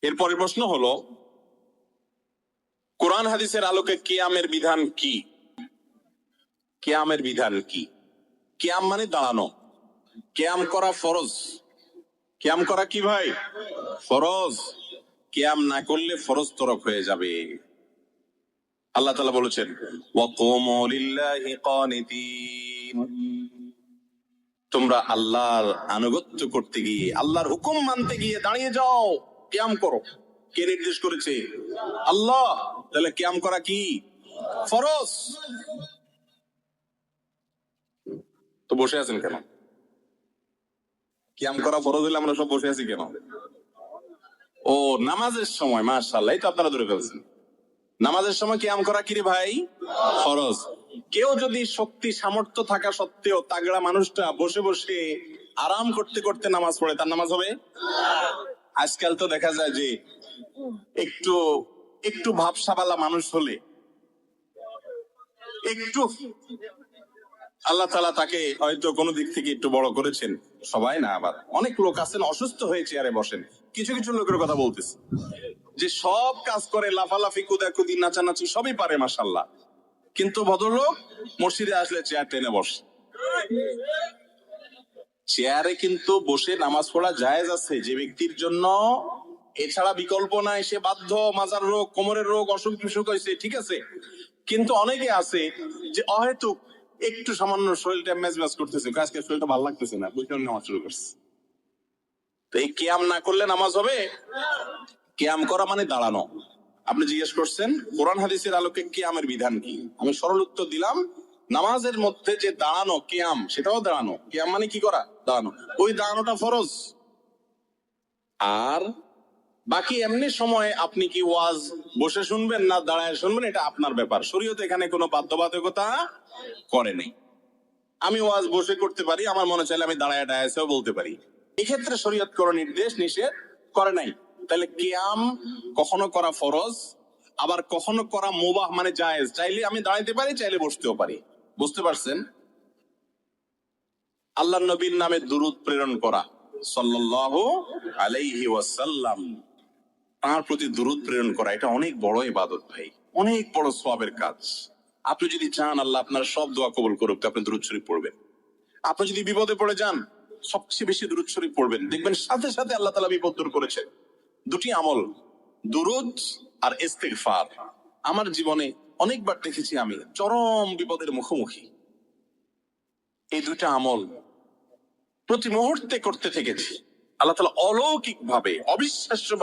এরপরের প্রশ্ন হলো, কোরআন হাদিসের আলোকে কিয়ামের বিধান কি? কিয়ামের বিধান কি? কিয়াম মানে দাঁড়ানো। কিয়াম করা ফরজ। কিয়াম করা কি ভাই? ফরজ। কিয়াম না করলে ফরজ তরক হয়ে যাবে। আল্লাহ তাআলা বলেছেন, ওয়াকুমু লিল্লাহি কানিতিন, তোমরা আল্লাহর আনুগত্য করতে গিয়ে, আল্লাহর হুকুম মানতে গিয়ে দাঁড়িয়ে যাও, কিয়াম করো। কে নির্দেশ করেছে? আল্লাহ। তাহলে কিয়াম করা কি? ফরজ। তো বসে আছেন কেন? কিয়াম করা ফরজ হলে আমরা সব বসে আছি কেন? ও, নামাজের সময়। মাশাআল্লাহ, এই তো আপনারা ধরে ফেলছেন। নামাজের সময় কিয়াম করা কি রে ভাই? ফরজ। কেউ যদি শক্তি সামর্থ্য থাকা সত্ত্বেও তাগড়া মানুষটা বসে বসে আরাম করতে করতে নামাজ পড়ে, তার নামাজ হবে? আজকাল তো দেখা যায় যে একটু একটু ভাবসাবালা মানুষ হলে, একটু আল্লাহ তাআলা তাকে হয়তো কোনো দিক থেকে একটু বড় করেছেন, সবাই না, আবার অনেক লোক আছেন অসুস্থ হয়ে চেয়ারে বসেন। কিছু কিছু লোকের কথা বলতেছে যে সব কাজ করে, লাফালাফি কুদাকুদি নাচানাচি সবই পারে মাশাআল্লাহ, কিন্তু ভদ্রলোক মসজিদে আসলে চেয়ার টেনে বসে। চেয়ারে কিন্তু বসে নামাজ পড়া জায়েজ আছে যে ব্যক্তির জন্য এছাড়া বিকল্প নাই, সে বাধ্য, মাজার রোগ, কোমরের রোগ, অসুখ বিসুখ হয়েছে, ঠিক আছে। কিন্তু অনেকে আছে যে অহেতুক একটু সামান্য শরীরটা মেজমেজ করতেছে, আজকে শরীরটা ভালো লাগতেছে না, বসে নামাজ শুরু করছে। তো এই কিয়াম না করলে নামাজ হবে? কিয়াম করা মানে দাঁড়ানো। আপনি জিজ্ঞেস করছেন কোরআন হাদিসের আলোকে কিয়ামের বিধান কি, আমি সরল উত্তর দিলাম, নামাজের মধ্যে যে দাঁড়ানো কিয়াম, সেটাও দাঁড়ানো। কিয়াম মানে কি করা? দাঁড়ানো। ওই দাঁড়ানোটা ফরজ। আর বাকি এমনি সময় আপনি কি ওয়াজ বসে শুনবেন না দাঁড়ায় শুনবেন, এটা আপনার ব্যাপার। শরীয়ত এখানে কোনো বাধ্যবাধকতা করে নেই। আমি ওয়াজ বসে করতে পারি, আমার মনে চাইলে আমি দাঁড়ায় ডায়াসেও বলতে পারি। এক্ষেত্রে শরীয়ত কোনো নির্দেশ নিষেধ করে নাই। তাহলে কিয়াম কখনো করা ফরজ, আবার কখনো করা মুবাহ মানে জায়েজ। চাইলে আমি দাঁড়াইতে পারি, চাইলে বসতেও পারি। বুঝতে পারছেন? আল্লাহর নবীর নামে দুরূদ প্রেরণ করা, সাল্লাল্লাহু আলাইহি ওয়াসাল্লাম, তার প্রতি দুরূদ প্রেরণ করা, এটা অনেক বড় ইবাদত ভাই, অনেক বড় সওয়াবের কাজ। আপনি যদি চান আল্লাহ আপনার সব দোয়া কবুল করুক, আপনি দুরূদ শরীফ পড়বেন। আপনি যদি বিপদে পড়ে যান, সবচেয়ে বেশি দুরূদ শরীফ পড়বেন, দেখবেন সাথে সাথে আল্লাহ তাআলা বিপদ দূর করেছেন। দুটি আমল, দুরূদ আর ইস্তিগফার। আমার জীবনে অনেকবার দেখেছি আমি চরম বিপদের মুখোমুখি, এই দুইটা আমল প্রতি মুহূর্তে করতে থেকেছি। আল্লাহ তাআলা অলৌকিক ভাবে, অবিশ্বাস্য